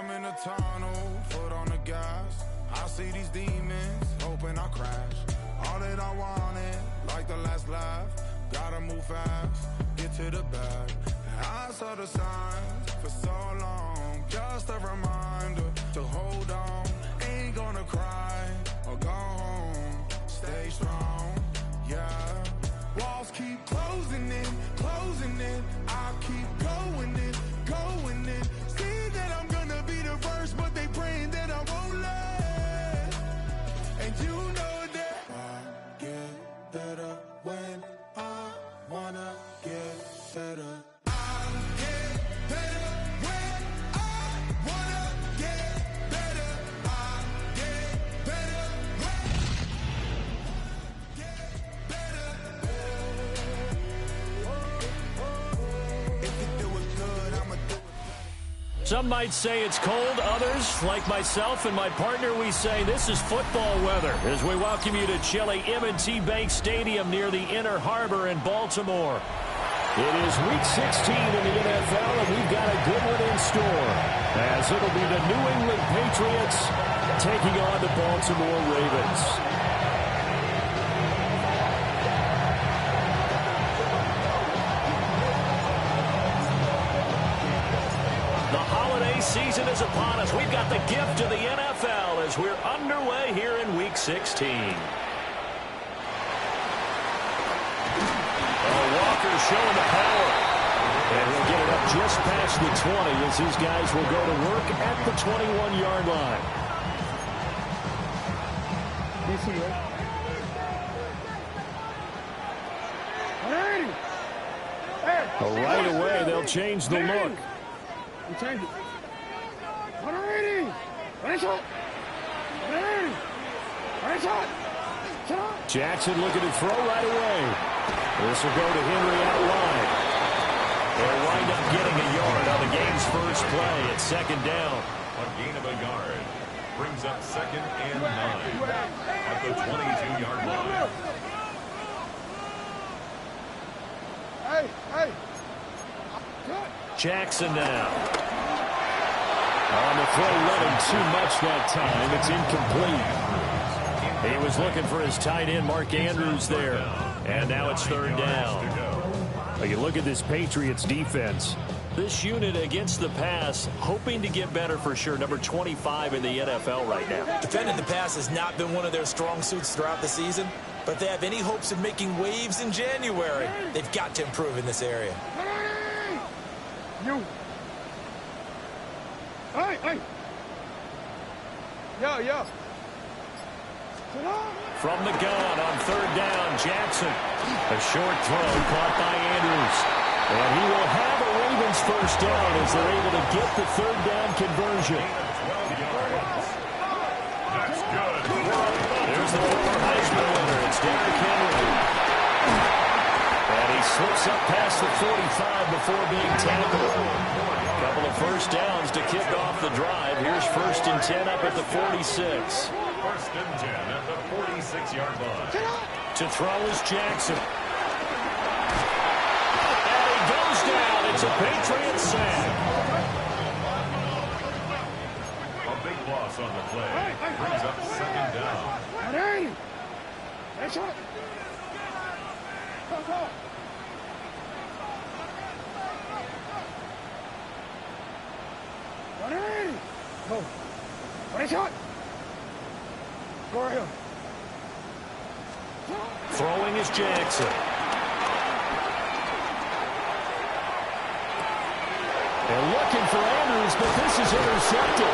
I'm in a tunnel, foot on the gas. I see these demons, hoping I crash. All that I wanted, like the last laugh. Gotta move fast, get to the bag. And I saw the signs for so long. Just a reminder to hold on. Ain't gonna cry or go home. Stay strong, yeah. Walls keep closing in, closing in. I keep going in, going in. See that I'm gonna be the first, but they praying that I won't let. And you know that I get better when I wanna get better. I get better when I wanna get better. I get better when I get better. If you do it good, I'ma do it. Some might say it's cold. Others, like myself and my partner, we say this is football weather as we welcome you to chilly M&T Bank Stadium near the Inner Harbor in Baltimore. It is Week 16 in the NFL, and we've got a good one in store, as it'll be the New England Patriots taking on the Baltimore Ravens. The holiday season is upon us. We've got the gift of the NFL as we're underway here in Week 16. Walker showing the power. And he'll get it up just past the 20 as these guys will go to work at the 21-yard line. Right away, they'll change the look. Jackson looking to throw right away. This will go to Henry out wide. They'll wind up getting a yard on the game's first play at second down. A gain of a yard brings up 2nd and 9 at the 22-yard line. Jackson now. On the throw, let him too much that time. It's incomplete. He was looking for his tight end, Mark Andrews, there. And now it's 3rd down. Well, you look at this Patriots defense. This unit against the pass, hoping to get better for sure. Number 25 in the NFL right now. Defending the pass has not been one of their strong suits throughout the season. But if they have any hopes of making waves in January, they've got to improve in this area. Yo. From the gun on 3rd down, Jackson. A short throw caught by Andrews. And he will have a Ravens first down as they're able to get the 3rd down conversion. That's good. There's the former Heisman winner. It's Derrick Henry. And he slips up past the 45 before being tackled. A couple of first downs to kick off the drive. Here's 1st and 10 up at the 46. 1st and 10 at the 46-yard line. To throw is Jackson. And he goes down. It's a Patriot sack. A big loss on the play. Brings up 2nd down. Throwing is Jackson. They're looking for Andrews, but this is intercepted.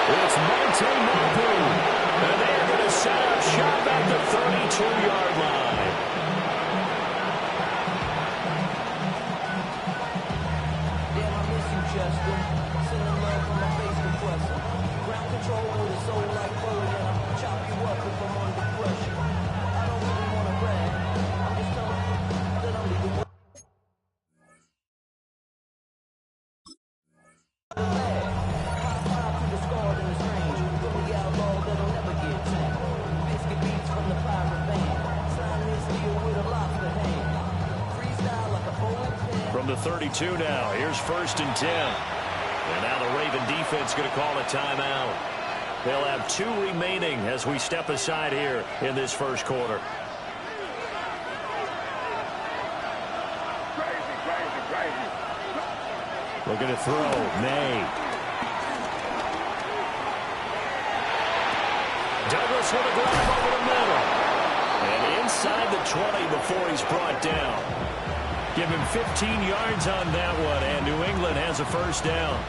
It's Monte Mapu. And they're going to set up shop at the 32-yard line. Damn, I miss you, Chester. Sending love from my face compressor. Ground control with a soul like Foley, and I'll chop you up if I'm under pressure. I don't really want to brag. I'm just telling you that I'm leaving. From the 32 now, here's 1st and 10. And now the Raven defense going to call a timeout. They'll have 2 remaining as we step aside here in this first quarter. Looking to throw. May. Douglas with a grab over the middle. And inside the 20 before he's brought down. Give him 15 yards on that one, and New England has a first down.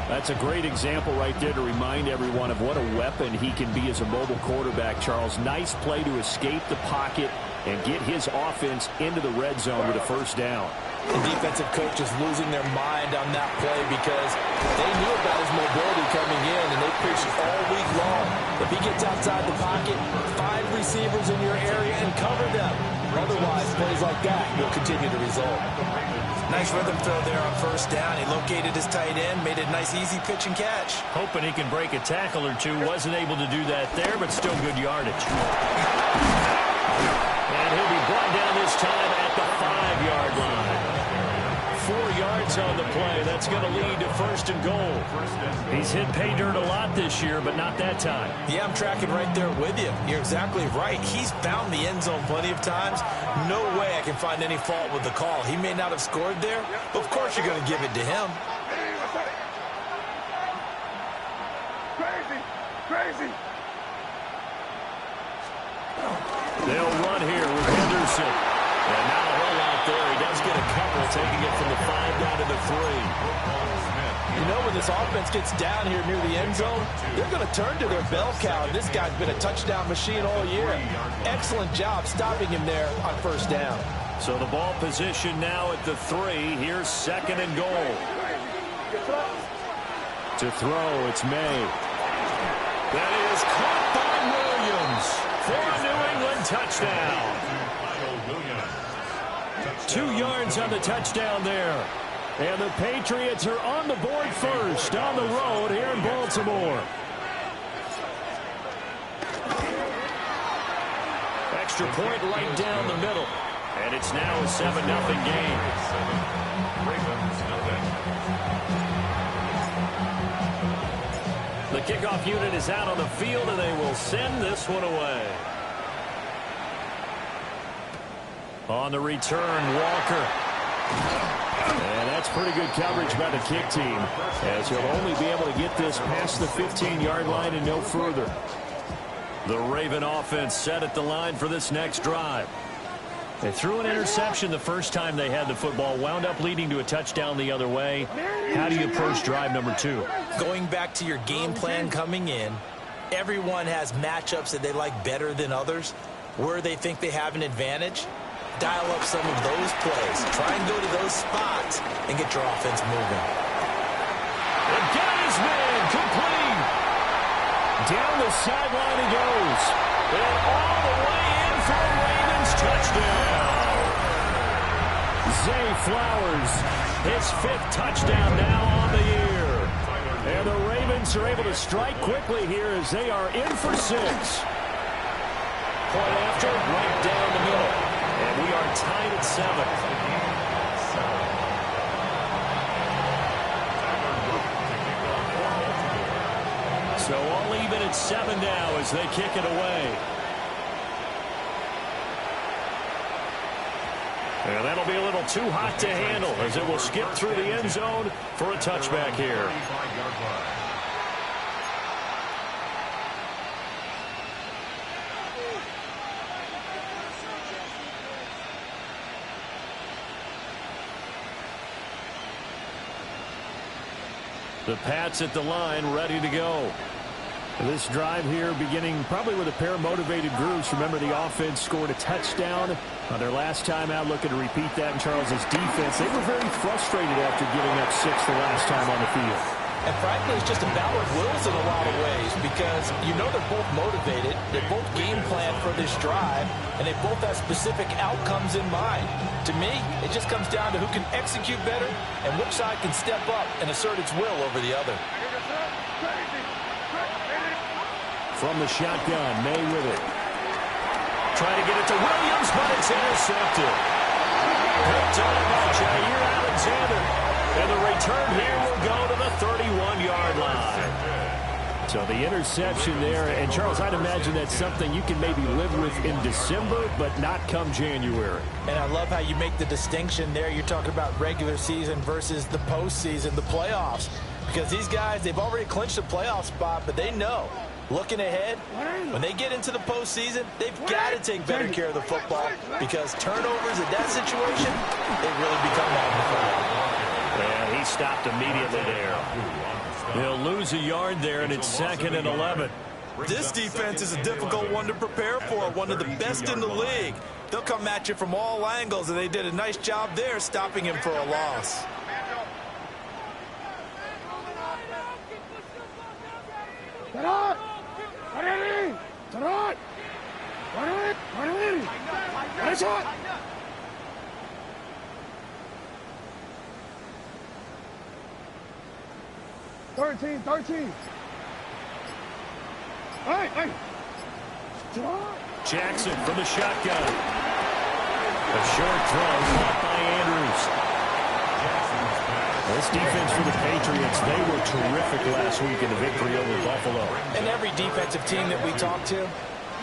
That's a great example right there to remind everyone of what a weapon he can be as a mobile quarterback, Charles. Nice play to escape the pocket and get his offense into the red zone with a first down. The defensive coach is losing their mind on that play because they knew about his mobility coming in, and they preached all week long. If he gets outside the pocket, find receivers in your area and cover them. Otherwise, plays like that will continue to result. Nice rhythm throw there on first down. He located his tight end, made a nice easy pitch and catch. Hoping he can break a tackle or two. Wasn't able to do that there, but still good yardage. And he'll be brought down this time at the 5-yard line. 4 yards on the play. That's going to lead to first and goal. He's hit pay dirt a lot this year, but not that time. Yeah, I'm tracking right there with you. You're exactly right. He's found the end zone plenty of times. No way I can find any fault with the call. He may not have scored there, but of course you're going to give it to him. Crazy. They'll run here with Henderson. And not a whole lot there. He does get a couple, taking it from the 5 down to the 3. You know, when this offense gets down here near the end zone, they're going to turn to their bell cow. This guy's been a touchdown machine all year. Excellent job stopping him there on first down. So the ball position now at the 3. Here's second and goal. To throw, it's May. That is caught by Williams for a New England touchdown. 2 yards on the touchdown there. And the Patriots are on the board first on the road here in Baltimore. Extra point right down the middle. And it's now a 7-0 game. The kickoff unit is out on the field, and they will send this one away. On the return, Walker. And that's pretty good coverage by the kick team, as he'll only be able to get this past the 15-yard line and no further. The Raven offense set at the line for this next drive. They threw an interception the first time they had the football, wound up leading to a touchdown the other way. How do you approach drive number 2? Going back to your game plan coming in, everyone has matchups that they like better than others. Where they think they have an advantage, dial up some of those plays. Try and go to those spots and get your offense moving. And got his man complete. Down the sideline he goes. And all the way in for a Ravens touchdown. Zay Flowers, his 5th touchdown now on the year. And the Ravens are able to strike quickly here as they are in for 6. Point after, right down the middle. And we are tied at 7. So all even at 7 now as they kick it away. And that'll be a little too hot to handle as it will skip through the end zone for a touchback here. The Pats at the line, ready to go. This drive here beginning probably with a pair of motivated groups. Remember, the offense scored a touchdown on their last time out, looking to repeat that in Charles's defense. They were very frustrated after giving up 6 the last time on the field. And frankly, it's just a battle of wills in a lot of ways because you know they're both motivated. They both game plan for this drive, and they both have specific outcomes in mind. To me, it just comes down to who can execute better and which side can step up and assert its will over the other. From the shotgun, May with it. Trying to get it to Williams, but it's intercepted. Picked up by Jair Alexander. And the return here will go to the 31-yard line. So the interception there, and Charles, I'd imagine that's something you can maybe live with in December, but not come January. And I love how you make the distinction there. You're talking about regular season versus the postseason, the playoffs. Because these guys, they've already clinched a playoff spot, but they know, looking ahead, when they get into the postseason, they've got to take better care of the football because turnovers in that situation, they really become magnified. And he stopped immediately there. They'll lose a yard there, and it's 2nd and 11. This defense is a difficult one to prepare for, one of the best in the league. They'll come at you from all angles, and they did a nice job there stopping him for a loss. Thirteen. Hey. Jackson from the shotgun. A short throw caught by Andrews. This defense for the Patriots, they were terrific last week in the victory over Buffalo. And every defensive team that we talk to,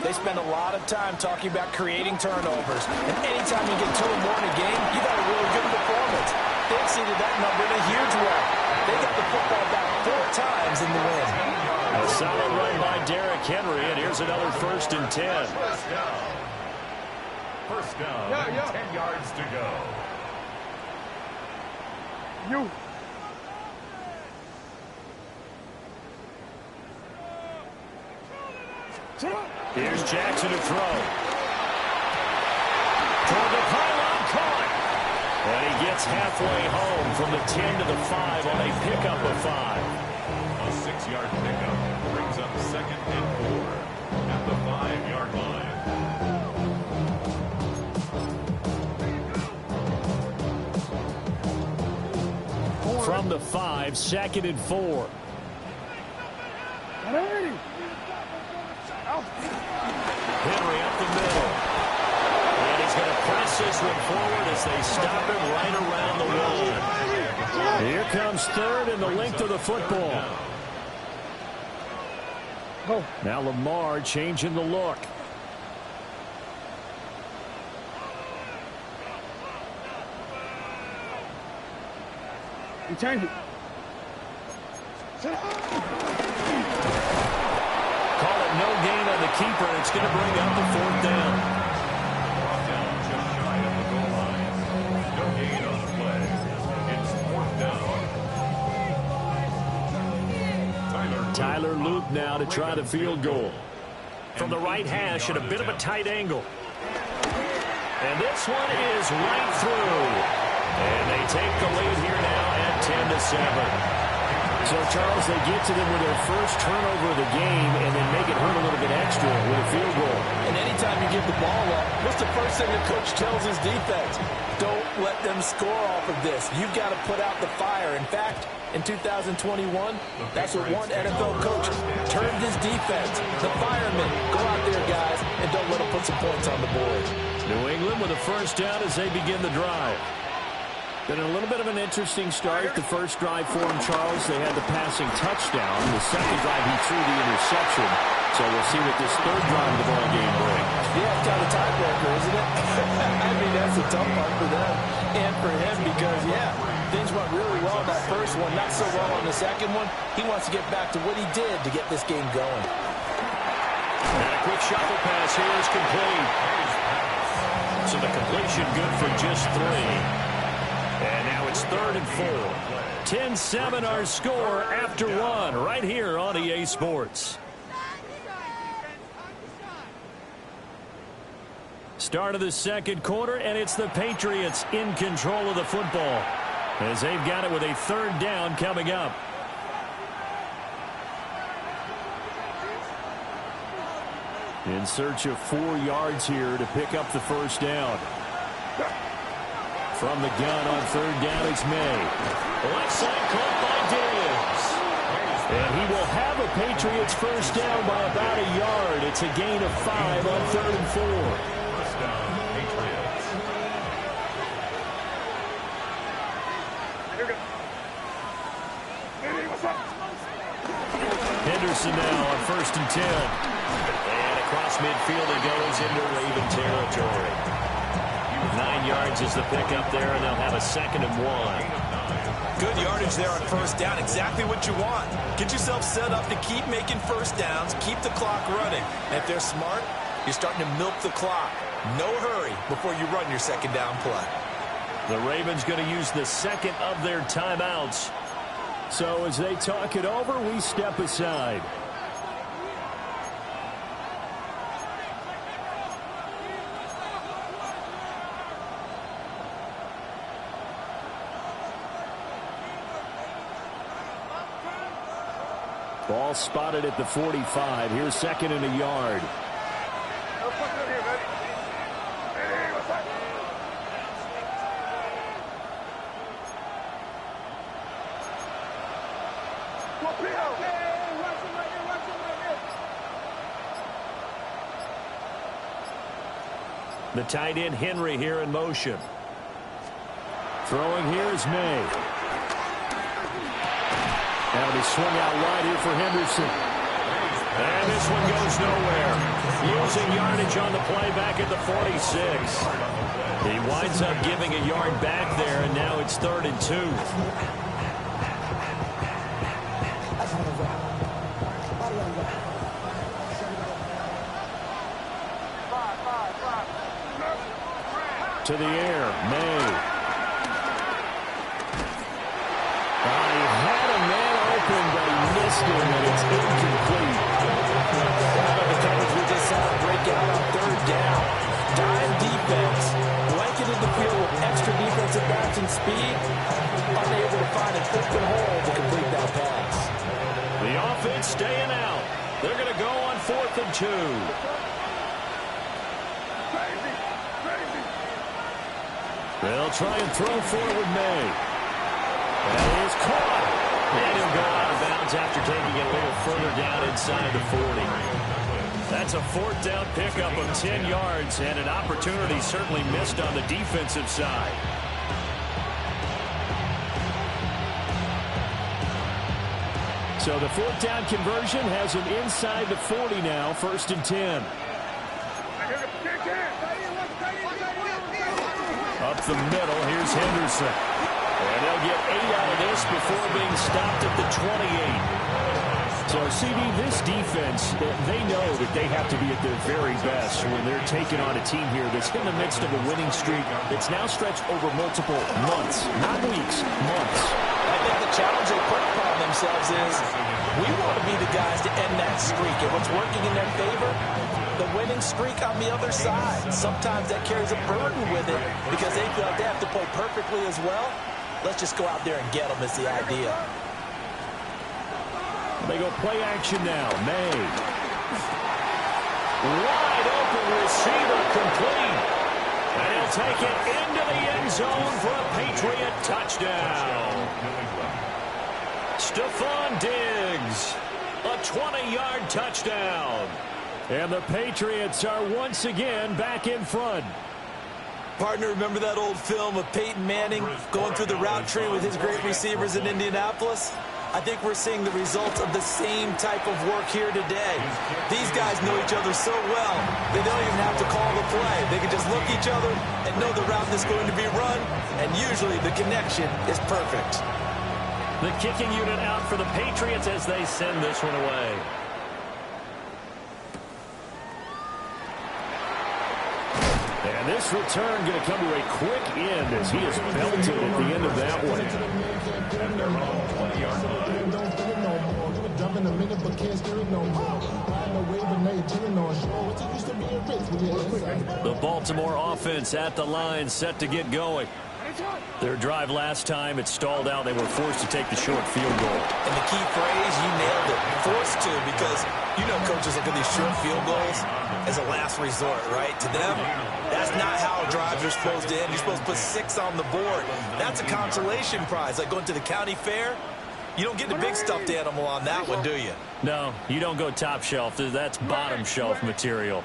they spend a lot of time talking about creating turnovers. And anytime you get 2 or more in a game, you got a really good performance. They exceeded that number in a huge way. They got the football back 4 times in the win. A solid run by Derrick Henry, and here's another 1st and 10. First down, 10 yards to go. Here's Jackson to throw. Toward the pylon, caught. And he gets halfway home from the 10 to the 5 on a pickup of 5. A 6-yard pickup brings up 2nd and 4 at the 5-yard line. From the 5, 2nd and 4. Henry up the middle. And he's going to press this one forward as they stop him right around the wall. Here comes 3rd and the length of the football. Now Lamar changing the look. You change it. Call it no gain on the keeper, and it's going to bring up the 4th down. Brought down just shy of the goal line. No gain on the play. It's 4th down. Tyler Luke now to try the field goal. From the right hash at a bit of a tight angle. And this one is right through. And they take the lead here now at 10-7. So, Charles, they get to them with their first turnover of the game and then make it hurt a little bit extra with a field goal. And anytime you give the ball up, what's the first thing the coach tells his defense? Don't let them score off of this. You've got to put out the fire. In fact, in 2021, that's what one NFL coach termed his defense. The firemen. Go out there, guys, and don't let them put some points on the board. New England with a first down as they begin the drive. Been a little bit of an interesting start. The first drive for him, Charles, they had the passing touchdown. The second drive, he threw the interception. So we'll see what this 3rd drive of the ball game brings. Yeah, it's kind of a tiebreaker, isn't it? I mean, that's a tough part for them and for him because, yeah, things went really well on that first one, not so well on the second one. He wants to get back to what he did to get this game going. And a quick shuffle pass here is complete. So the completion good for just 3. And now it's 3rd and 4. 10-7 our score after 1 right here on EA Sports. Start of the 2nd quarter, and it's the Patriots in control of the football as they've got it with a 3rd down coming up. In search of 4 yards here to pick up the first down. From the gun on 3rd down, it's May. Left side caught by Daniels. And he will have a Patriots first down by about a yard. It's a gain of 5 on 3rd and 4. First down, Patriots. Henderson now on 1st and 10. And across midfield he goes into Raven territory. 9 yards is the pickup there, and they'll have a 2nd and 1. Good yardage there on 1st down. Exactly what you want. Get yourself set up to keep making 1st downs, keep the clock running. And if they're smart, you're starting to milk the clock. No hurry before you run your 2nd down play. The Ravens going to use the 2nd of their timeouts. So as they talk it over, we step aside. Ball spotted at the 45. Here's 2nd and a yard. The tight end Henry here in motion. Throwing here is May. That'll be swung out wide here for Henderson. And this one goes nowhere. Losing yardage on the play back at the 46. He winds up giving a yard back there, and now it's 3rd and 2. To the air, May. He had a man open, but he missed him, and it's incomplete. The coverage we just saw break out on 3rd down. Dime defense, blanketed the field with extra defensive backs and speed, unable to find an open hole to complete that pass. The offense staying out. They're going to go on 4th and 2. They'll try and throw forward May. That is caught. And he'll go out of bounds after taking it a little further down inside the 40. That's a 4th down pickup of 10 yards, and an opportunity certainly missed on the defensive side. So the 4th down conversion has him inside the 40 now, 1st and 10. Up the middle, here's Henderson. And they'll get 8 out of this before being stopped at the 28. So, CD, this defense, they know that they have to be at their very best when they're taking on a team here that's in the midst of a winning streak that's now stretched over multiple months, not weeks, months. I think the challenge they put upon themselves is we want to be the guys to end that streak. And what's working in their favor? The winning streak on the other side. Sometimes that carries a burden with it because they feel like they have to play perfectly as well. Let's just go out there and get them is the idea. They go play action now. May. Wide open receiver complete. And he'll take it into the end zone for a Patriot touchdown. Stephon Diggs. A 20-yard touchdown. And the Patriots are once again back in front. Partner, remember that old film of Peyton Manning going through the route tree with his great receivers in Indianapolis? I think we're seeing the results of the same type of work here today. These guys know each other so well, they don't even have to call the play. They can just look each other and know the route that's going to be run, and usually the connection is perfect. The kicking unit out for the Patriots as they send this one away. And this return going to come to a quick end as he is belted at the end of that one. The Baltimore offense at the line, set to get going. Their drive last time, it stalled out. They were forced to take the short field goal. And the key phrase, you nailed it. Forced to, because you know coaches look at these short field goals as a last resort, right? To them, that's not how drives are supposed to end. You're supposed to put 6 on the board. That's a consolation prize, like going to the county fair. You don't get the big stuffed animal on that one, do you? No, you don't go top shelf. That's bottom shelf material.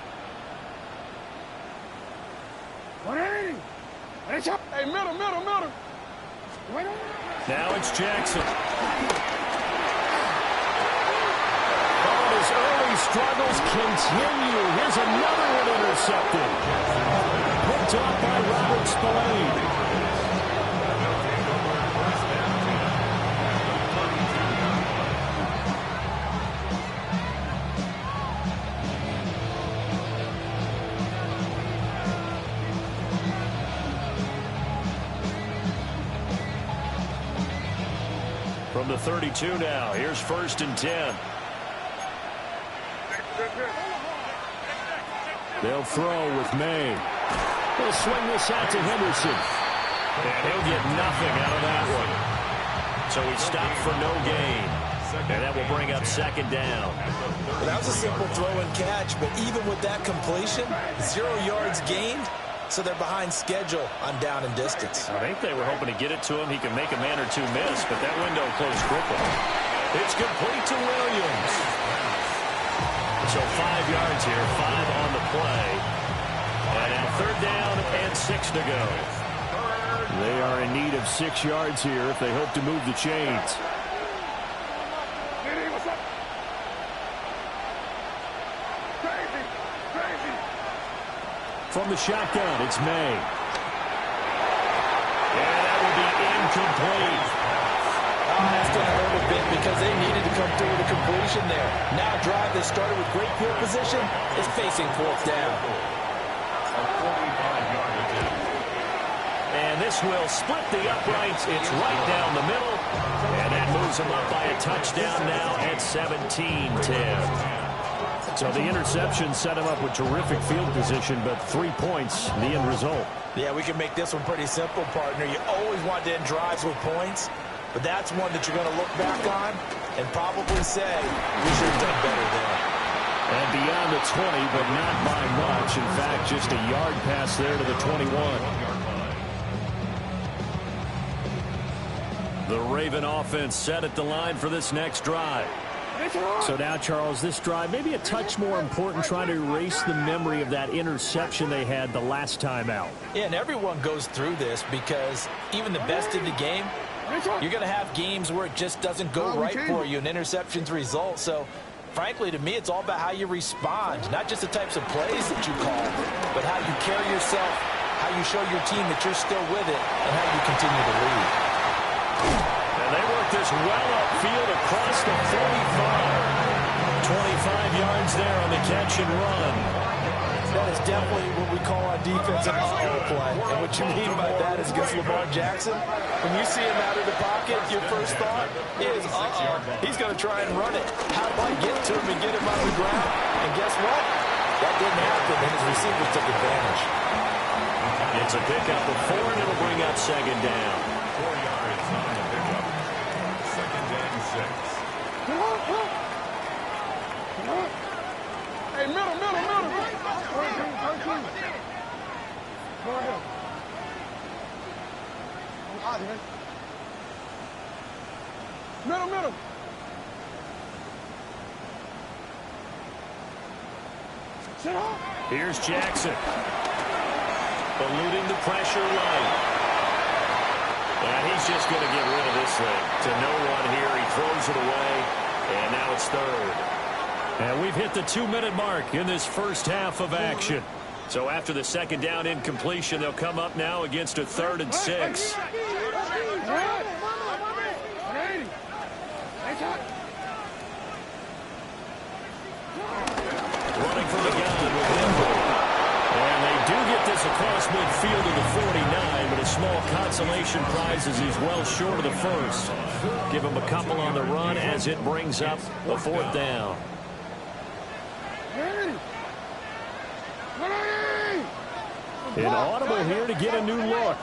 Hey, middle. Now it's Jackson. Oh, his early struggles continue. Here's another one intercepted. Picked off by Robert Spillane. From the 32 now, here's 1st and 10. They'll throw with May. They'll swing this out to Henderson. And he'll get nothing out of that one. So he stopped for no gain. And that will bring up 2nd down. Well, that was a simple throw and catch, but even with that completion, 0 yards gained. So they're behind schedule on down and distance. I think they were hoping to get it to him. He can make a man or two miss, but that window closed quickly. It's complete to Williams. So 5 yards here, 5 on the play. And now 3rd down and 6 to go. They are in need of 6 yards here if they hope to move the chains. From the shotgun, it's May. And that will be incomplete. That's going to hurt a bit because they needed to come through with a completion there. Now a drive that started with great field position is facing 4th down. And this will split the uprights. It's right down the middle. And that moves them up by a touchdown now at 17-10. So the interception set him up with terrific field position, but 3 points, the end result. Yeah, we can make this one pretty simple, partner. You always want to end drives with points, but that's one that you're going to look back on and probably say, we should have done better there. And beyond the 20, but not by much. In fact, just a yard pass there to the 21. The Raven offense set at the line for this next drive. So now, Charles, this drive maybe a touch more important, trying to erase the memory of that interception they had the last time out. Yeah, and everyone goes through this because even the best in the game, you're going to have games where it just doesn't go right for you, and interceptions result. So, frankly, to me, it's all about how you respond, not just the types of plays that you call, but how you carry yourself, how you show your team that you're still with it, and how you continue to lead. And they work this well upfield across the 45. 25 yards there on the catch and run. That is definitely what we call on defense an uh-oh play. And what you mean by that is against Lamar Jackson, when you see him out of the pocket, your first thought is, uh-oh, he's going to try and run it. How do I get to him and get him on the ground? And guess what? That didn't happen, and his receivers took advantage. It's a pickup of 4, and it'll bring up 2nd down. 4 yards on the pickup. 2nd and 6. Hey, middle. Go ahead. I'm out here. Middle. Sit up. Here's Jackson. Eluding the pressure line. And he's just going to get rid of this thing. To no one here. He throws it away. And now it's 3rd. And we've hit the 2-minute mark in this first half of action. So after the 2nd down incompletion, they'll come up now against a 3rd and 6. Running from the gun with Denver. And they do get this across midfield to the 49, but a small consolation prize as he's well short of the first. Give him a couple on the run as it brings up a 4th down. Inaudible here to get a new look.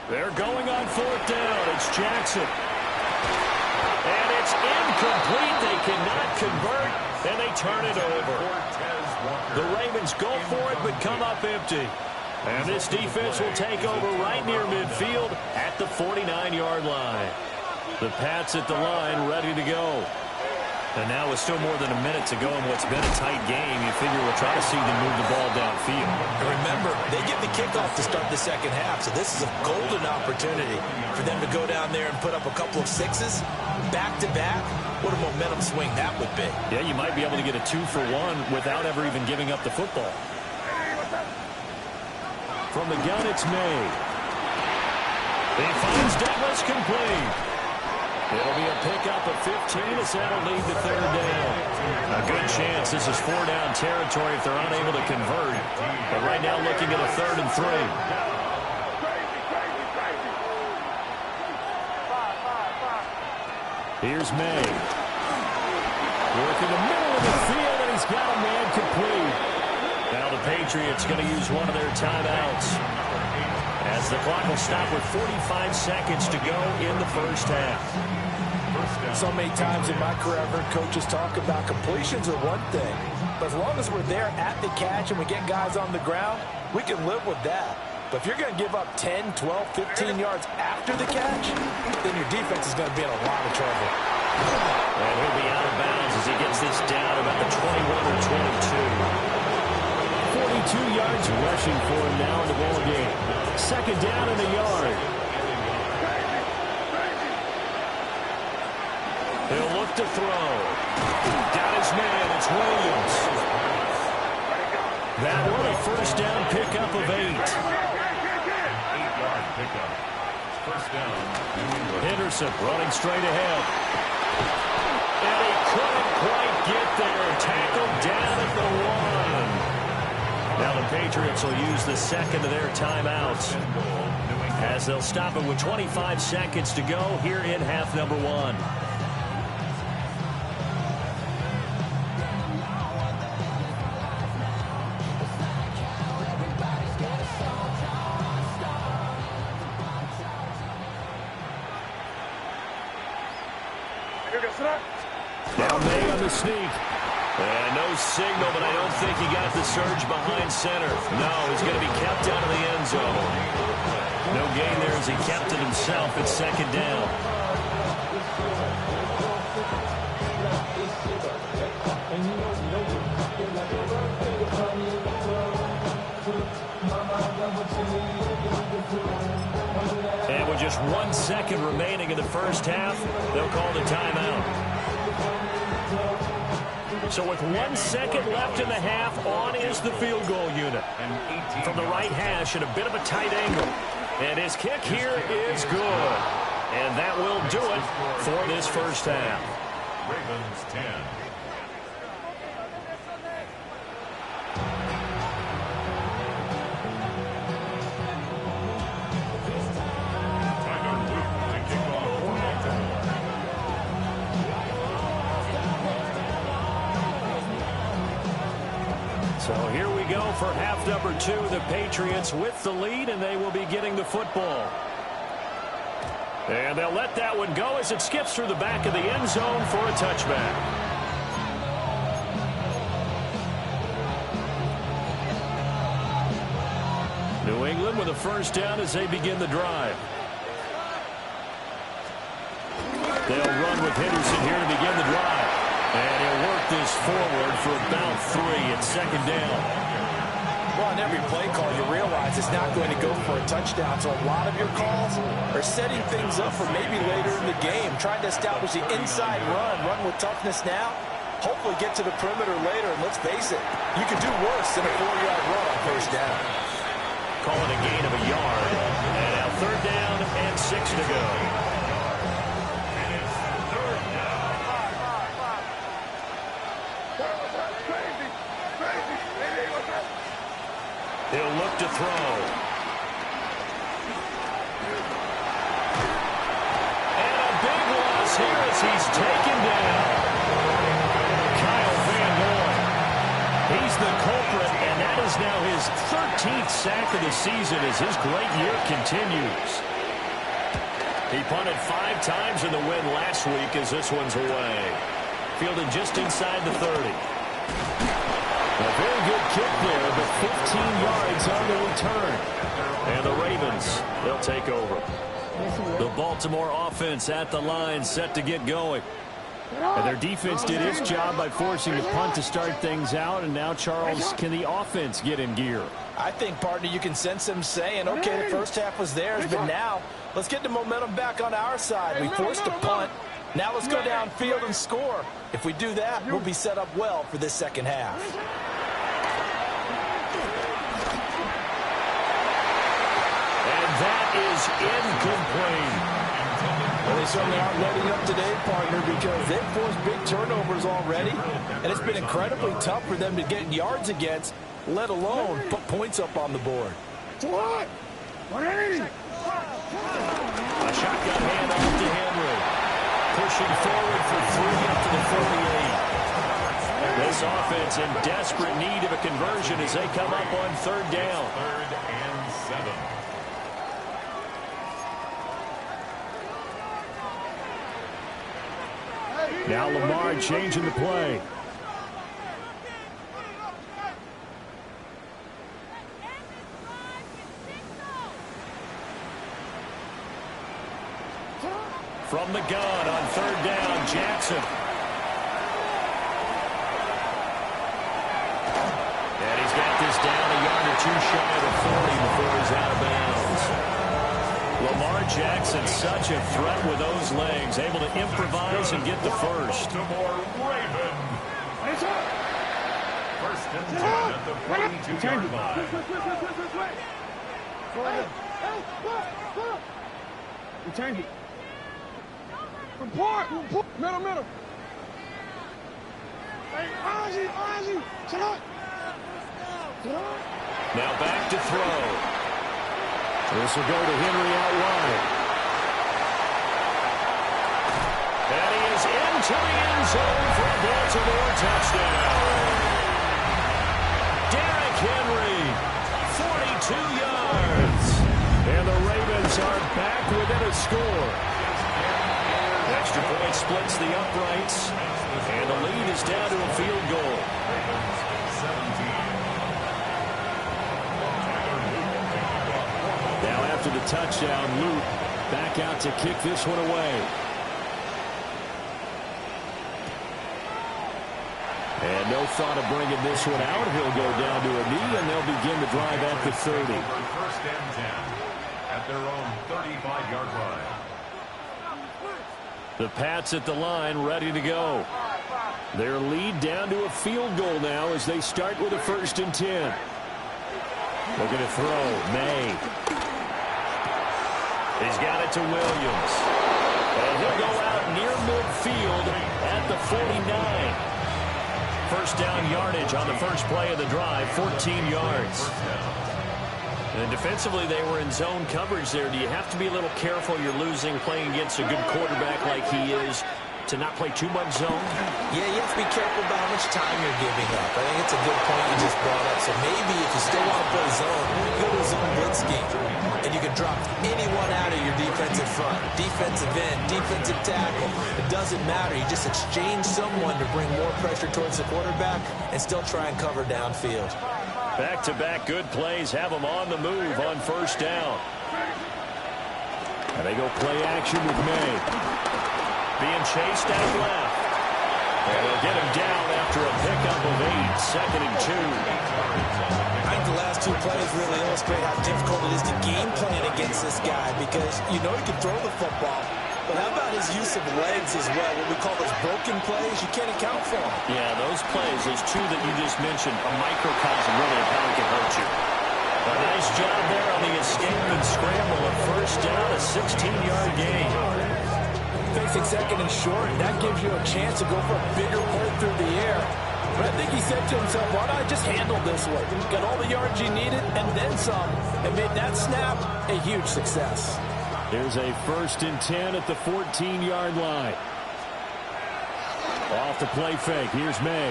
They're going on 4th down. It's Jackson. And it's incomplete. They cannot convert, and they turn it over. The Ravens go for it, but come up empty. And this defense will take over right near midfield at the 49-yard line. The Pats at the line ready to go. And now with still more than a minute to go in what's been a tight game, you figure we'll try to see them move the ball downfield. And remember, they get the kickoff to start the second half, so this is a golden opportunity for them to go down there and put up a couple of sixes back-to-back. What a momentum swing that would be. Yeah, you might be able to get a 2-for-1 without ever even giving up the football. From the gun, it's May. He finds Douglas complete. It'll be a pickup of 15 as that'll lead to third down. A good chance this is 4-down territory if they're unable to convert. But right now looking at a 3rd and 3. Here's May. Work in the middle of the field, and he's got a man complete. Now the Patriots going to use one of their timeouts, as the clock will stop with 45 seconds to go in the first half. So many times in my career I've heard coaches talk about completions are one thing, but as long as we're there at the catch and we get guys on the ground, we can live with that. But if you're going to give up 10, 12, 15 yards after the catch, then your defense is going to be in a lot of trouble. And he'll be out of bounds as he gets this down about the 21 or 22. 42 yards rushing for him now in the ball game. 2nd down and a yard. He'll look to throw. Got his man. It's Williams. That one a 1st down pickup of 8. 8-yard pickup. 1st down. Henderson running straight ahead. And he couldn't quite get there. Tackled down at the 1. Now the Patriots will use the second of their timeouts, as they'll stop it with 25 seconds to go here in half number 1. Now May on the sneak. And no signal, but I don't think he got the surge behind center. No, he's going to be kept out of the end zone. No gain there as he kept it himself. It's 2nd down. And with just 1 second remaining in the first half, they'll call the timeout. So with 1 second left in the half, on is the field goal unit. From the right hash at a bit of a tight angle. And his kick here is good. And that will do it for this first half. Ravens 10. So here we go for half number 2. The Patriots with the lead, and they will be getting the football. And they'll let that one go as it skips through the back of the end zone for a touchback. New England with a 1st down as they begin the drive. They'll run with Henderson here to begin the drive. And he'll work this forward for about 3 at 2nd down. Well, on every play call, you realize it's not going to go for a touchdown. So a lot of your calls are setting things up for maybe later in the game, trying to establish the inside run with toughness now, hopefully get to the perimeter later. And let's face it, you could do worse than a 4-yard run on 1st down. Call it a gain of a yard. And now 3rd down and 6 to go. He'll look to throw. And a big loss here as he's taken down. Kyle Van Noy. He's the culprit, and that is now his 13th sack of the season as his great year continues. He punted 5 times in the win last week as this one's away. Fielded just inside the 30. A very good kick there, but 15 yards on the return. And the Ravens, they'll take over. The Baltimore offense at the line, set to get going. And their defense did its job by forcing the punt to start things out. And now, Charles, can the offense get in gear? I think, partner, you can sense them saying, okay, the first half was theirs, but now let's get the momentum back on our side. We forced a punt. Now let's go downfield and score. If we do that, we'll be set up well for this second half. And that is incomplete. Well, they certainly aren't letting up today, partner, because they've forced big turnovers already, and it's been incredibly tough for them to get yards against, let alone put points up on the board. What? 180. A shotgun handoff to Henry. Pushing forward for 3 up to the 48. This offense in desperate need of a conversion as they come up on 3rd down. 3rd and 7. Now Lamar changing the play. From the gun on 3rd down, Jackson. And he's got this down a yard or 2 shy of the 40 before he's out of bounds. Lamar Jackson, such a threat with those legs, able to improvise and get the first. Baltimore Raven. 1st and 10 at the 42-yard line. Change it. Report. Middle. Hey, Ozzy. Shut up. Now back to throw. This will go to Henry out wide. And he is into the end zone for a Baltimore touchdown. Derrick Henry, 42 yards. And the Ravens are back within a score. Extra point splits the uprights. And the lead is down to a field goal. Now after the touchdown, Luke back out to kick this one away. And no thought of bringing this one out. He'll go down to a knee, and they'll begin the drive at the 30. 1st and 10 at their own 35-yard line. The Pats at the line, ready to go. Their lead down to a field goal now as they start with a 1st and 10. Looking to throw, May. He's got it to Williams. And he'll go out near midfield at the 49. 1st down yardage on the first play of the drive, 14 yards. And defensively, they were in zone coverage there. Do you have to be a little careful? You're losing, playing against a good quarterback like he is, to not play too much zone? Yeah, you have to be careful about how much time you're giving up. I think it's a good point you just brought up. So maybe if you still want to play zone, go to a zone blitz scheme. And you can drop anyone out of your defensive front. Defensive end, defensive tackle. It doesn't matter. You just exchange someone to bring more pressure towards the quarterback and still try and cover downfield. Back-to-back good plays have them on the move on 1st down. And they go play action with May. Being chased out left. And they'll get him down after a pickup of 8, 2nd and 2. I think the last 2 plays really illustrate how difficult it is to game plan against this guy because you know he can throw the football. But how about his use of legs as well? What we call those broken plays, you can't account for them. Yeah, those plays, those 2 that you just mentioned, a microcosm really of how he can hurt you. A nice job there on the escape and scramble at 1st down, a 16-yard gain. Facing 2nd and short, that gives you a chance to go for a bigger pull through the air. But I think he said to himself, why don't I just handle this one? Got all the yards you needed and then some, and made that snap a huge success. Here's a 1st and 10 at the 14-yard line. Off the play fake. Here's May.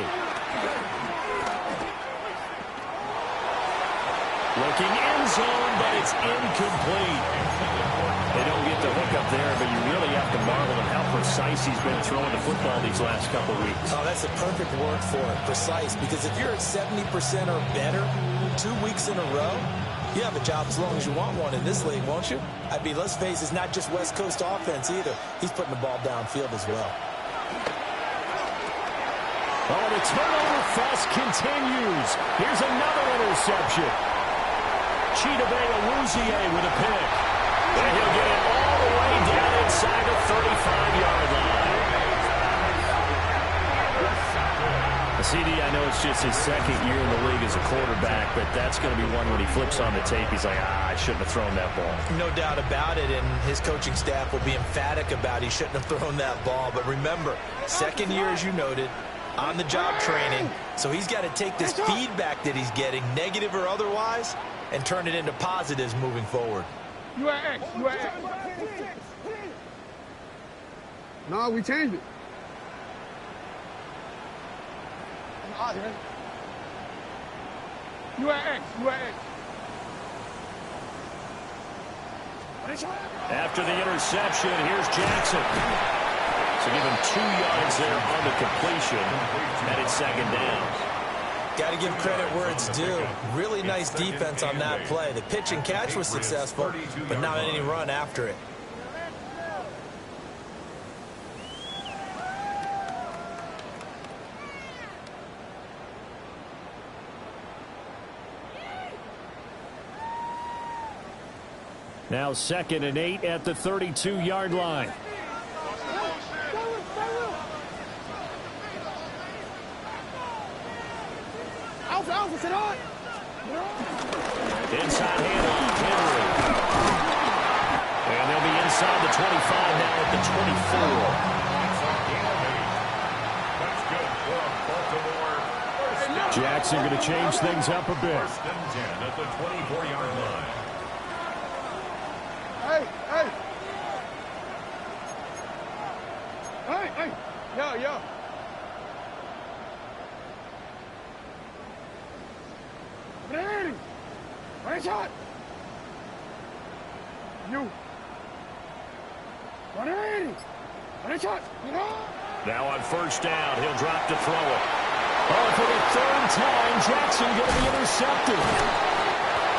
Looking end zone, but it's incomplete. They don't get the hook up there, but you really have to marvel at how precise he's been throwing the football these last couple weeks. Oh, that's a perfect word for it, precise, because if you're at 70% or better 2 weeks in a row, you have a job as long as you want one in this league, won't you? I mean, let's face it, it's not just West Coast offense either. He's putting the ball downfield as well. Oh, the turnover fest continues. Here's another interception. Chidobe Awuzie with a pick. And he'll get it all the way down inside the 35-yard line. CD, I know it's just his second year in the league as a quarterback, but that's going to be one when he flips on the tape, he's like, I shouldn't have thrown that ball. No doubt about it, and his coaching staff will be emphatic about he shouldn't have thrown that ball. But remember, second year, as you noted, on-the-job training, so he's got to take this feedback that he's getting, negative or otherwise, and turn it into positives moving forward. You at X. You at X. No, we changed it. You at X. You at X. After the interception, here's Jackson. So give him 2 yards there on the completion, and it's second down. Got to give credit where it's due. Really nice defense on that play. The pitch and catch was successful, but not any run after it. Now 2nd and 8 at the 32-yard line. Alpha, sit on. Inside handoff, Henry. And they'll be inside the 25 now at the 24. Jackson going to change things up a bit. First and 10 at the 24-yard line. Hey. Hey. Yo. Ready. Right shot. You. 180. Right shot. Now on first down, he'll drop to throw it. Oh, for the 3rd time, Jackson going to be intercepted.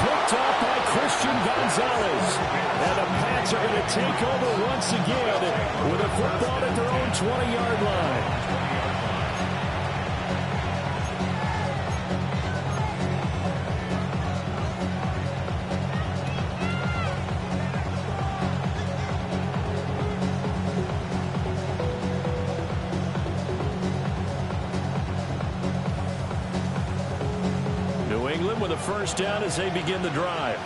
Picked off by Christian Gonzalez. And the Pats are going to take over once again with a football at their own 20-yard line. With a first down as they begin the drive.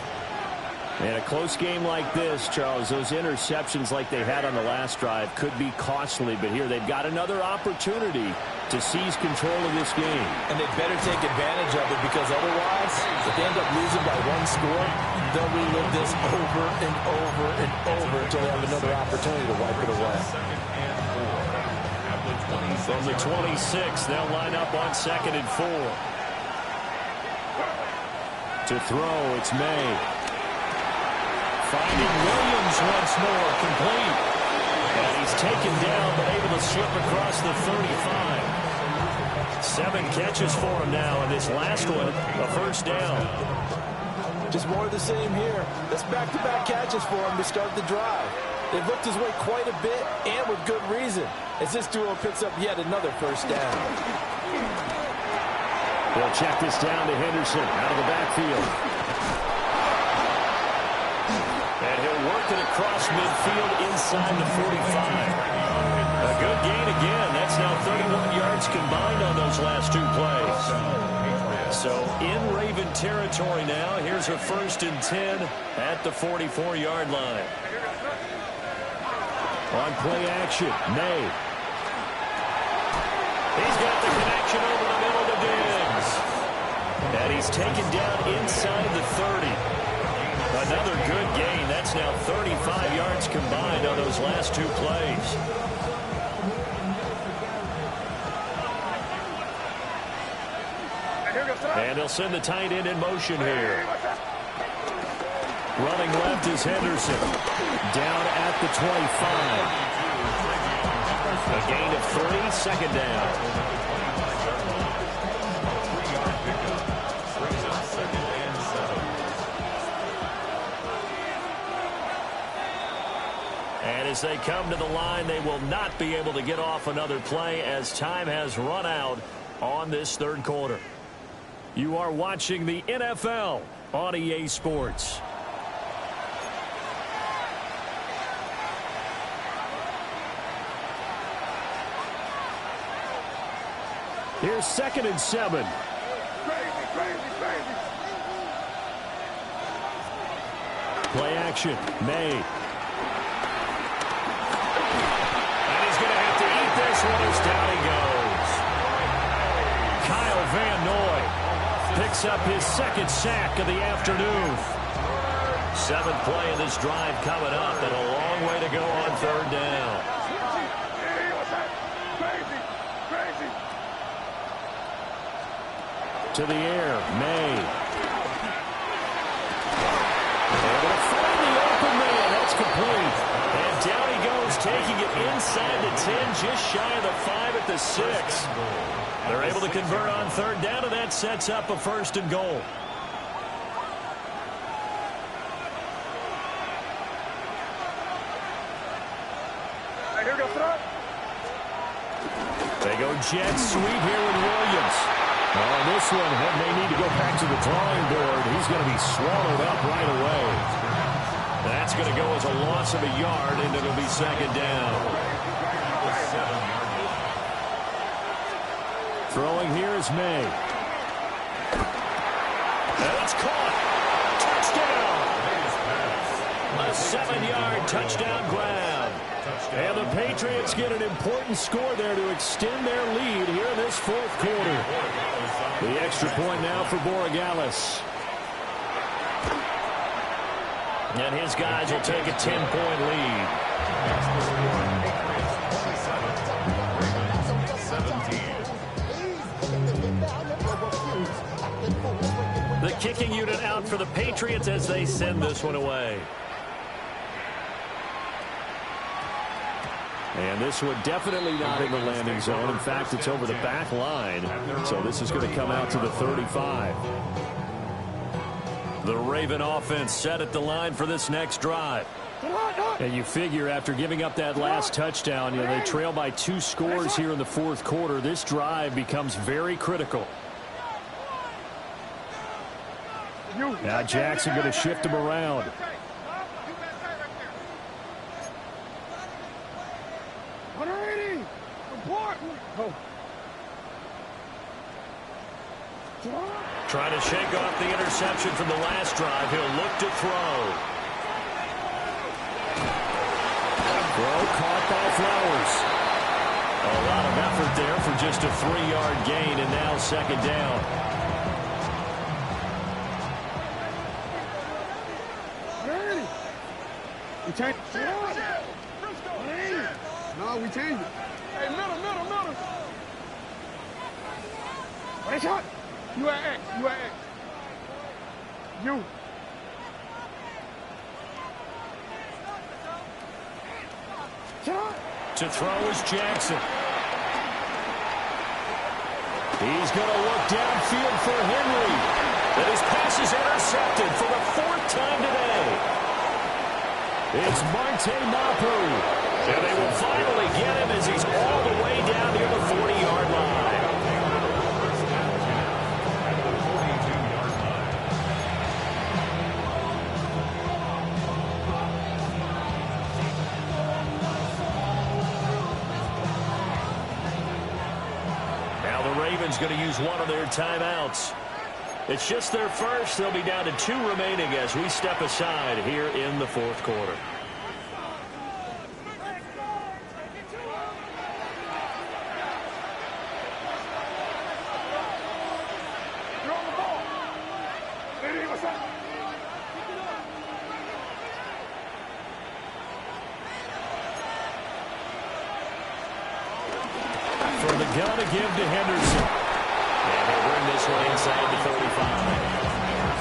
And a close game like this, Charles, those interceptions like they had on the last drive could be costly, but here they've got another opportunity to seize control of this game. And they better take advantage of it, because otherwise, if they end up losing by 1 score, they'll relive this over and over and over until they have another opportunity to wipe it away. From the 26, they'll line up on 2nd and 4. To throw, it's May. Finding Williams once more, complete. And he's taken down, but able to slip across the 35. 7 catches for him now, and this last one, a first down. Just more of the same here. That's back-to-back catches for him to start the drive. They've looked his way quite a bit, and with good reason, as this duo picks up yet another first down. They'll check this down to Henderson out of the backfield. And he'll work it across midfield inside the 45. A good gain again. That's now 31 yards combined on those last 2 plays. So in Raven territory now. Here's a 1st and 10 at the 44-yard line. On play action, May. He's got the connection over the middle to Diggs. And he's taken down inside the 30. Another good gain. That's now 35 yards combined on those last 2 plays. And they'll send the tight end in motion here. Running left is Henderson. Down at the 25. A gain of 3, second down. as they come to the line. They will not be able to get off another play as time has run out on this third quarter. You are watching the NFL on EA Sports. Here's 2nd and 7. Play action. May. And he's going to have to eat this one as down he goes. Kyle Van Noy picks up his 2nd sack of the afternoon. 7th play of this drive coming up, and a long way to go on 3rd down. To the air, May. Able to find the open man. That's complete. And down he goes, taking it inside the 10, just shy of the 5 at the 6. They're able to convert on 3rd down, and that sets up a 1st and goal. They go jet sweep here with Williams. On this one, may need to go back to the drawing board. He's going to be swallowed up right away. That's going to go as a loss of a yard, and it'll be 2nd down. Throwing here is May. And it's caught. Touchdown. A 7-yard touchdown grab. And the Patriots get an important score there to extend their lead here in this 4th quarter. The extra point now for Borregales. And his guys will take a 10-point lead. 17. The kicking unit out for the Patriots as they send this one away. And this one definitely not in the landing zone. In fact, it's over the back line. So this is going to come out to the 35. The Raven offense set at the line for this next drive. And you figure after giving up that last touchdown, they trail by 2 scores here in the 4th quarter. This drive becomes very critical. Now Jackson going to shift him around. Trying to shake off the interception from the last drive. He'll look to throw. Throw caught by Flowers. A lot of effort there for just a 3-yard gain, and now 2nd down. We change it. No, we change it. Hey, middle. Right shot. You at X. You. To throw is Jackson. He's going to look downfield for Henry. And his pass is intercepted for the 4th time today. It's Marte Mapu. And they will finally get him as he's all the way down near the 40-yard line. Ravens going to use one of their timeouts. It's just their first. They'll be down to 2 remaining as we step aside here in the 4th quarter. Got to give to Henderson. And he'll bring this one inside the 35.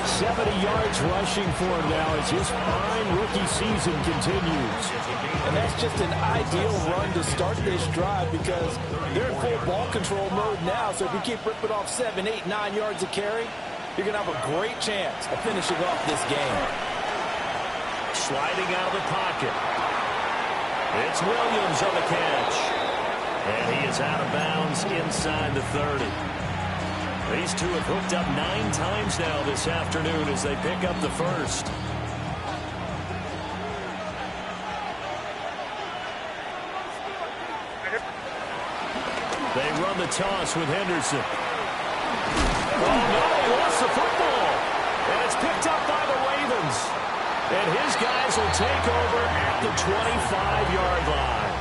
70 yards rushing for him now as his fine rookie season continues. And that's just an ideal run to start this drive because they're in full ball control mode now. So if you keep ripping off 7, 8, 9 yards of carry, you're going to have a great chance of finishing off this game. Sliding out of the pocket. It's Williams on the catch. And he is out of bounds inside the 30. These two have hooked up 9 times now this afternoon as they pick up the first. They run the toss with Henderson. Oh, no, he lost the football. And it's picked up by the Ravens. And his guys will take over at the 25-yard line.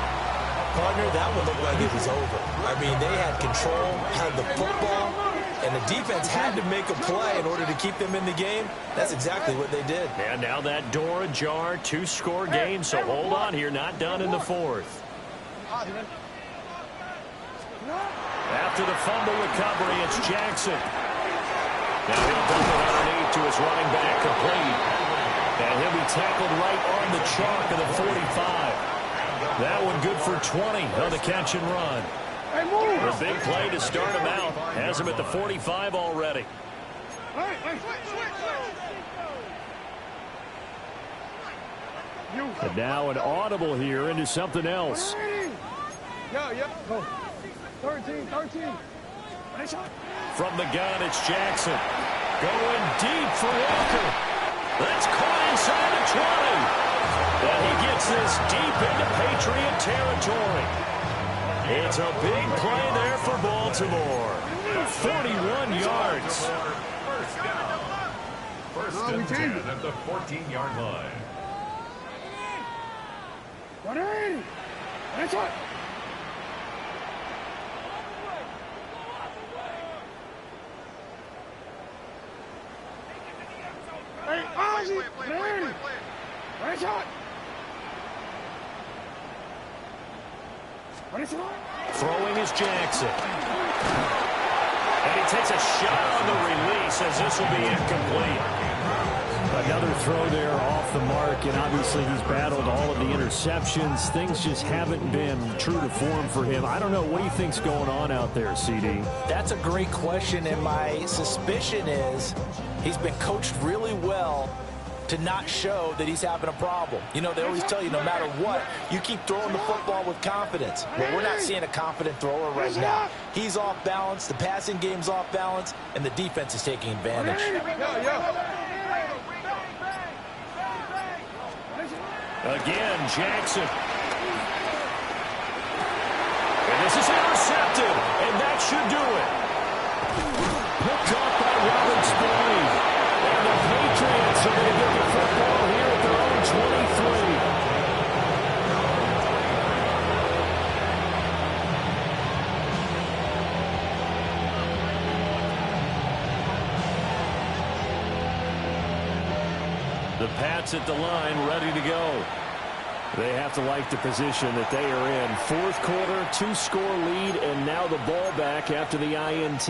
Partner, that one looked like it was over. I mean, they had control, had the football, and the defense had to make a play in order to keep them in the game. That's exactly what they did. And now that door ajar, 2-score game, so hold on here, not done in the 4th. After the fumble recovery, it's Jackson. Now he'll dump it underneath to his running back, complete. And he'll be tackled right on the chalk of the 45. That one good for 20 on the catch and run. The big play to start him out. Has him at the 45 already. And now an audible here into something else. Go. 13. From the gun, it's Jackson. Going deep for Walker. That's caught inside the 20. And he gets this deep into Patriot territory. It's a big play there for Baltimore. 41 yards. First and 10 at the 14-yard line. 180. That's what. Hey, Ozzy, man. Right shot. Throwing is Jackson. And he takes a shot on the release as this will be incomplete. Another throw there off the mark, and obviously he's battled all of the interceptions. Things just haven't been true to form for him. I don't know. What do you think's going on out there, CD? That's a great question, and my suspicion is he's been coached really well to not show that he's having a problem. You know, they always tell you no matter what, you keep throwing the football with confidence. Well, we're not seeing a confident thrower right now. He's off balance, the passing game's off balance, and the defense is taking advantage. Again, Jackson. And this is intercepted, and that should do it. Picked up by Robert Spillane. And the Patriots are going to get the football here at their own 23. The Pats at the line, ready to go. They have to like the position that they are in. 4th quarter, 2-score lead, and now the ball back after the INT.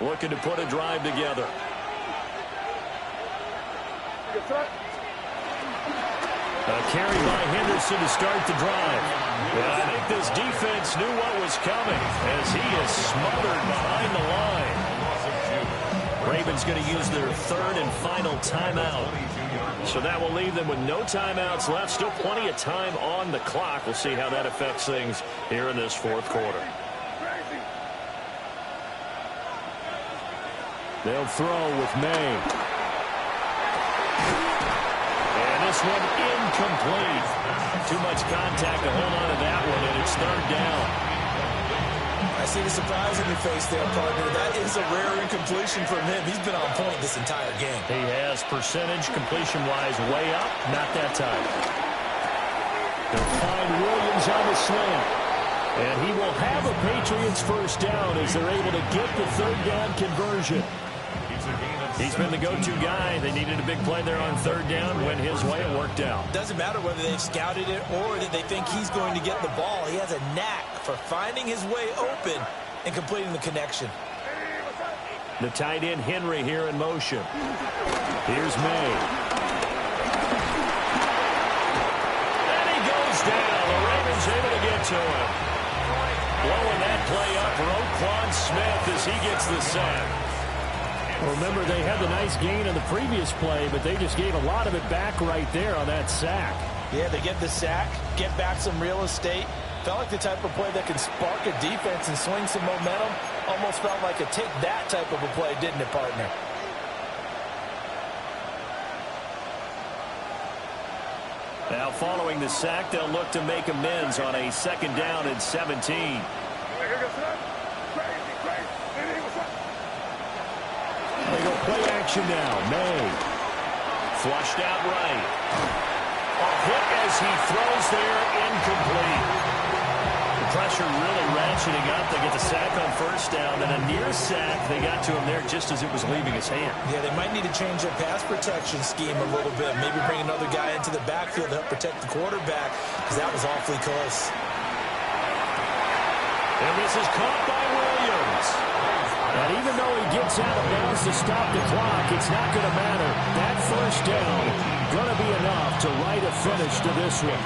Looking to put a drive together. A carry by Henderson to start the drive. And I think this defense knew what was coming as he is smothered behind the line. Ravens going to use their 3rd and final timeout. So that will leave them with no timeouts left. Still plenty of time on the clock. We'll see how that affects things here in this 4th quarter. They'll throw with May. And this one incomplete. Too much contact to hold on to that one, and it's 3rd down. I see the surprise in your face there, partner. That is a rare incompletion from him. He's been on point this entire game. He has percentage completion-wise way up. Not that time. They'll find Williams on the slant. And he will have a Patriots first down as they're able to get the 3rd down conversion. He's been the go-to guy. They needed a big play there on 3rd down. Went his way. It worked out. Doesn't matter whether they've scouted it or that they think he's going to get the ball. He has a knack for finding his way open and completing the connection. The tight end Henry here in motion. Here's May. And he goes down. The Ravens able to get to him. Blowing that play up for Roquan Smith as he gets the sack. Well, remember, they had the nice gain in the previous play, but they just gave a lot of it back right there on that sack. Yeah, they get the sack, get back some real estate. Felt like the type of play that can spark a defense and swing some momentum. Almost felt like a take that type of a play, didn't it, partner? Now, following the sack, they'll look to make amends on a 2nd down and 17. They go play action now. May. Flushed out right. A hit as he throws there, incomplete. The pressure really ratcheting up. They get the sack on 1st down, and a near sack. They got to him there just as it was leaving his hand. Yeah, they might need to change their pass protection scheme a little bit. Maybe bring another guy into the backfield to help protect the quarterback, because that was awfully close. And this is caught by Williams. And even though he gets out of bounds to stop the clock, it's not going to matter. That 1st down going to be enough to write a finish to this one.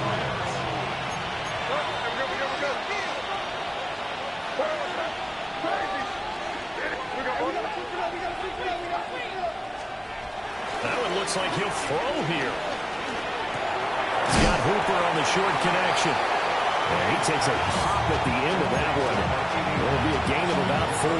That one looks like he'll throw here. He's got Hooper on the short connection. And he takes a pop at the end of that one. It'll be a gain of about 4.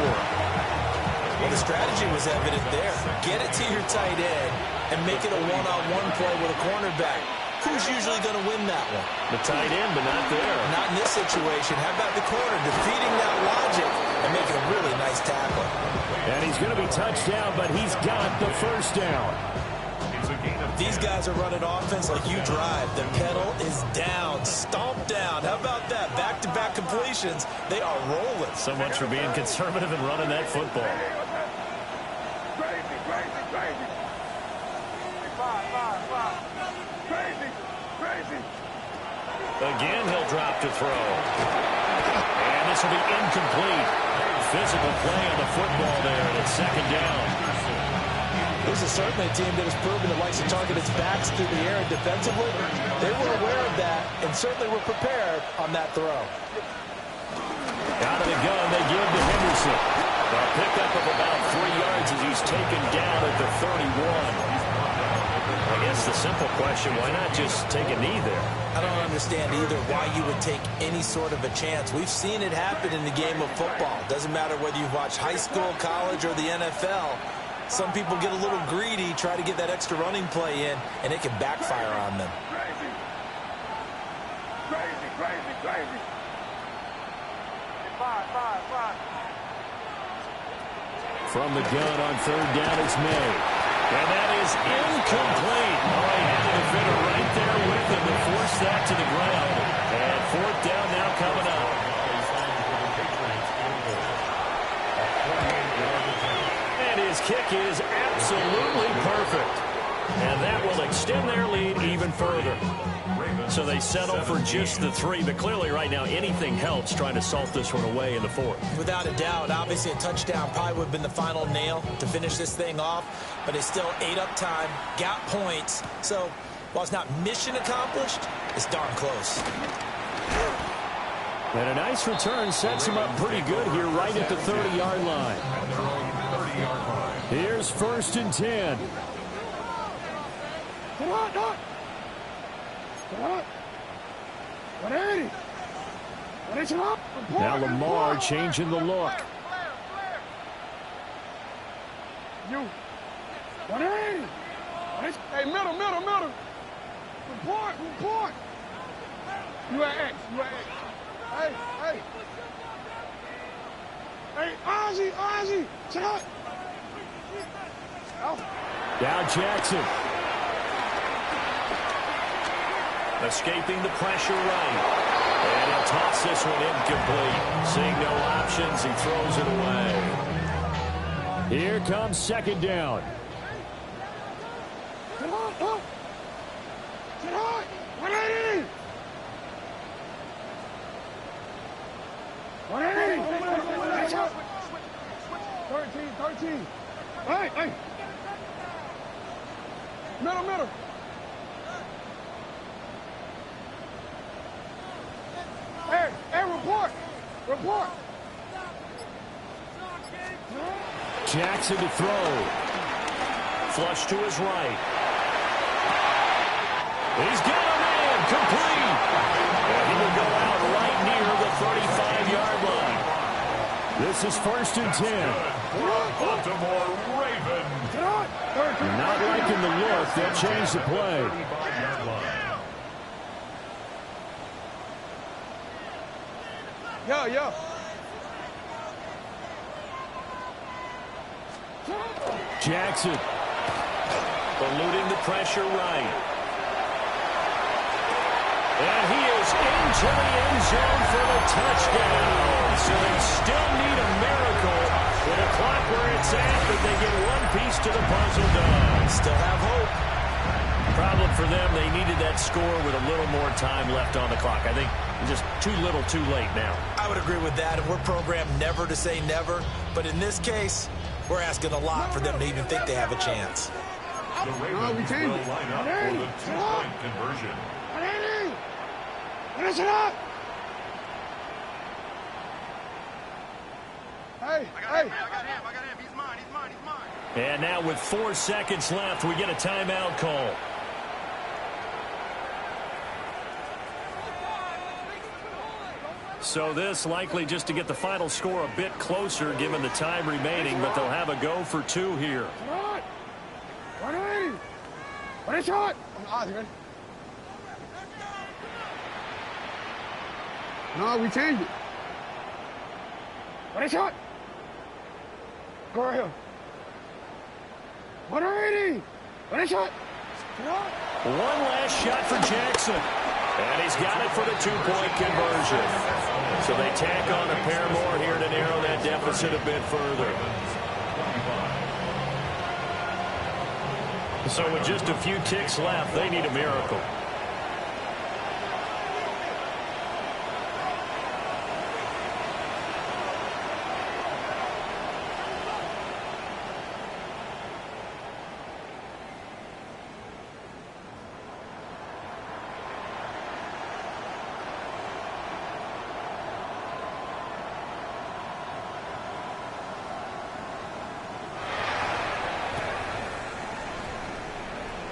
Well, the strategy was evident there. Get it to your tight end and make it a one-on-one play with a cornerback. Who's usually going to win that one? The tight end, but not there. Not in this situation. How about the corner defeating that logic and making a really nice tackle? And he's going to be touched down, but he's got the 1st down. These guys are running offense like you drive. The pedal is down, stomped down. How about that? Back-to-back completions. They are rolling. So much for being conservative and running that football. Again, he'll drop to throw. And this will be incomplete. Physical play on the football there, and it's 2nd down. This is certainly a team that has proven it likes to target its backs through the air and defensively. They were aware of that and certainly were prepared on that throw. Out of the gun, they give to Henderson. A pickup of about 3 yards as he's taken down at the 31. I guess the simple question, why not just take a knee there? I don't understand either why you would take any sort of a chance. We've seen it happen in the game of football. Doesn't matter whether you've watched high school, college, or the NFL. Some people get a little greedy, try to get that extra running play in, and it can backfire on them. Crazy. From the gun on 3rd down, it's May. And that is incomplete. Oh, he had the defender right there with him to force that to the ground. And 4th down now coming up. And his kick is absolutely perfect. And that will extend their lead even further. So they settle for just the 3, but clearly right now anything helps trying to salt this one away in the 4th. Without a doubt, obviously a touchdown probably would have been the final nail to finish this thing off, but it's still 8 up time, got points. So while it's not mission accomplished, it's darn close. And a nice return sets him up pretty good here right at the 30-yard line. Here's 1st and 10. Come on, Doc. Come on. 180. 180. Now Lamar changing the look. You. 180. Hey, middle. Report. You at X. Hey. Hey, Ozzy. Check out. Down Jackson. Escaping the pressure right. And he'll toss this one incomplete. Seeing no options, he throws it away. Here comes 2nd down. Get on. 180. 180. 13. Hey. Middle. Hey, report. Jackson to throw. Flush to his right. He's got a man, complete. And he will go out right near the 35-yard line. This is 1st and 10. Baltimore Ravens. Not liking the look. They'll change the play. 35-yard line. Yeah. Jackson eluding the pressure right. And he is into the end zone for the touchdown. So they still need a miracle with a clock where it's at, but they get one piece to the puzzle done. Still have hope. Problem for them, they needed that score with a little more time left on the clock. I think just too little too late now. I would agree with that, and we're programmed never to say never. But in this case, we're asking a lot for them to even think they have a chance. The Ravens will line up for the two-point conversion. Finish it up! Hey! I got him. He's mine. And now with 4 seconds left, we get a timeout call. So this likely just to get the final score a bit closer given the time remaining, but they'll have a go for 2 here. What a shot! No, we changed it. What a shot! Go right here. 180! What a shot! One last shot for Jackson. And he's got it for the 2-point conversion. So they tack on a pair more here to narrow that deficit a bit further. So with just a few ticks left, they need a miracle.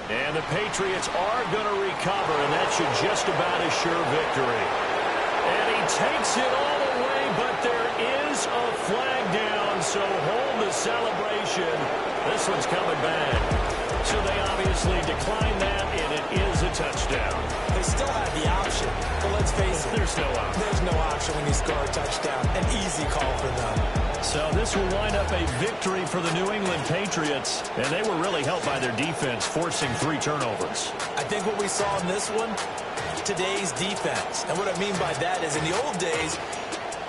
And the Patriots are going to recover, and that should just about assure victory. And he takes it all the way, but there is a flag down, so hold the celebration. This one's coming back. So they obviously declined that, and it is a touchdown. They still have the option, but let's face it. There's no option. There's no option when you score a touchdown. An easy call for them. So this will wind up a victory for the New England Patriots, and they were really helped by their defense, forcing 3 turnovers. I think what we saw in this one, today's defense. And what I mean by that is in the old days,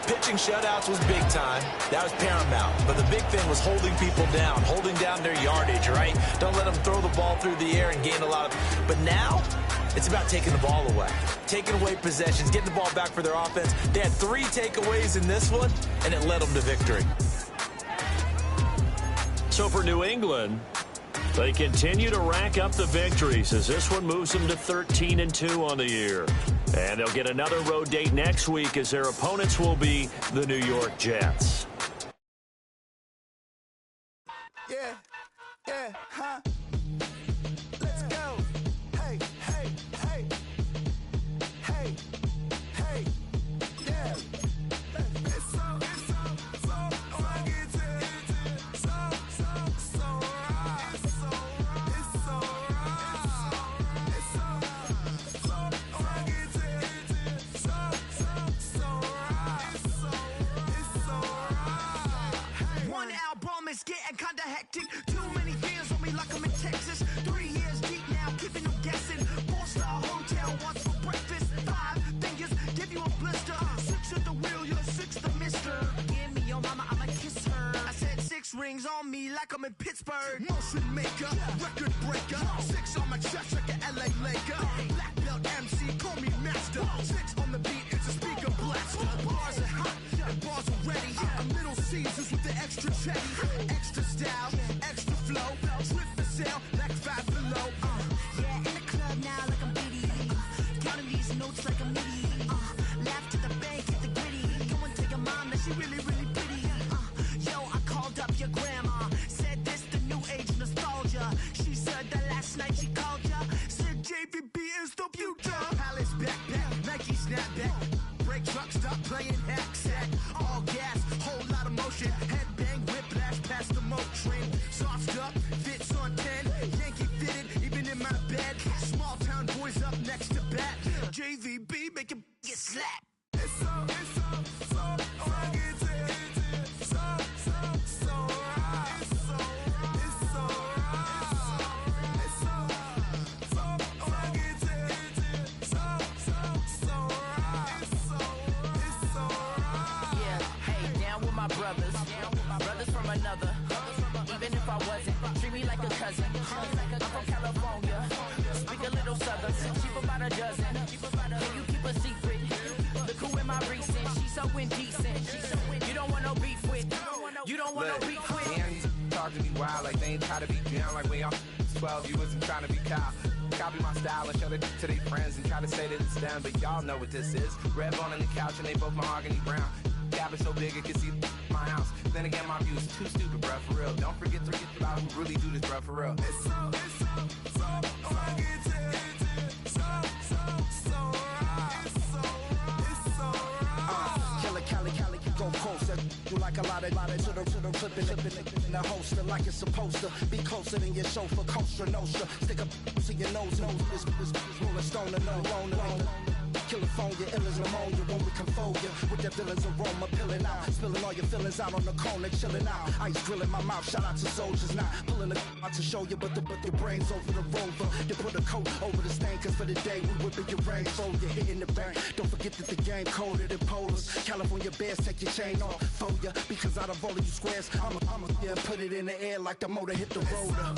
pitching shutouts was big time. That was paramount. But the big thing was holding people down, holding down their yardage, right? Don't let them throw the ball through the air and gain a lot of... But now, it's about taking the ball away. Taking away possessions, getting the ball back for their offense. They had 3 takeaways in this one, and it led them to victory. So for New England, they continue to rack up the victories as this one moves them to 13-2 on the year. And they'll get another road date next week as their opponents will be the New York Jets. Yeah, huh? Let's go. Hey, yeah. It's so One album is getting kinda hectic. Too many fans on me like I'm in Texas. 3 years deep now, keeping them guessing. 4-star hotel, what's for breakfast? 5 fingers, give you a blister. 6 at the wheel, you're 6 the mister. Give me your mama, I'ma kiss her. I said 6 rings on me like I'm in Pittsburgh. Motion maker, record breaker. 6 on my chest like an LA Laker. Black belt MC, call me master. 6 on the beat, it's a speaker blaster. Bars are hot, and bars are ready. A Middle Caesars with the extra chetty. Extra style, extra flow. Slip the sale, like 5 below. Yeah, in the club now like I'm Diddy. Counting these notes like I'm Nitty. Laugh to the bank, hit the gritty. Go and tell your mom that she really, really pretty. Yo, I called up your grandma. last night she called ya. Said JVB is the future. Palace backpack, Nike snapback. Break truck, stop playing hack sack. All gas, whole lot of motion. Headbang, whiplash, past the moat train. Soft up, fits on 10. Yankee fitted, even in my bed. Small town boys up next to bat. JVB make it get slapped. It's so rugged. So right. It's so right. It's so rugged. It's so right. It's so right. Yeah, hey, down with my brothers. Brothers from another. Even if I wasn't, treat me like a cousin. I'm from California. Speak a little southern. Cheap about a dozen. Can you keep a secret? Look who in my recent. She's so indecent. You don't want no beef with. You don't want no beef with. Man, talk to me wild like they ain't try to be down. Like when y'all 12, you wasn't trying to be Kyle. Copy my style and show it to their friends and try to say that it's them, but y'all know what this is. Red bone on the couch and they both mahogany brown. Cabin so big it can see my house. Then again, my view is too stupid, bruh, for real. Don't forget to get about who really do this, bruh, for real. It's so rugged. So right. It's so right. Killer Cali, go coast. You like a lot of to the flipping in the holster like it's supposed to be closer than your chauffeur, Costa Nostra. Stick up to your nose, this rolling stone and alone. California, ill as pneumonia when we come for you. With that villain's aroma, peeling out. Spilling all your feelings out on the corner, chilling out. Ice grilling my mouth, shout out to soldiers now. Pulling the out to show you, but your brain's over the rover. You put a coat over the stain, cause for the day we whipping your rain. So you're hitting the bank. Don't forget that the game colder than polars. California bears, take your chain off for ya. Because out of all of you squares, I'ma put it in the air like the motor hit the roller.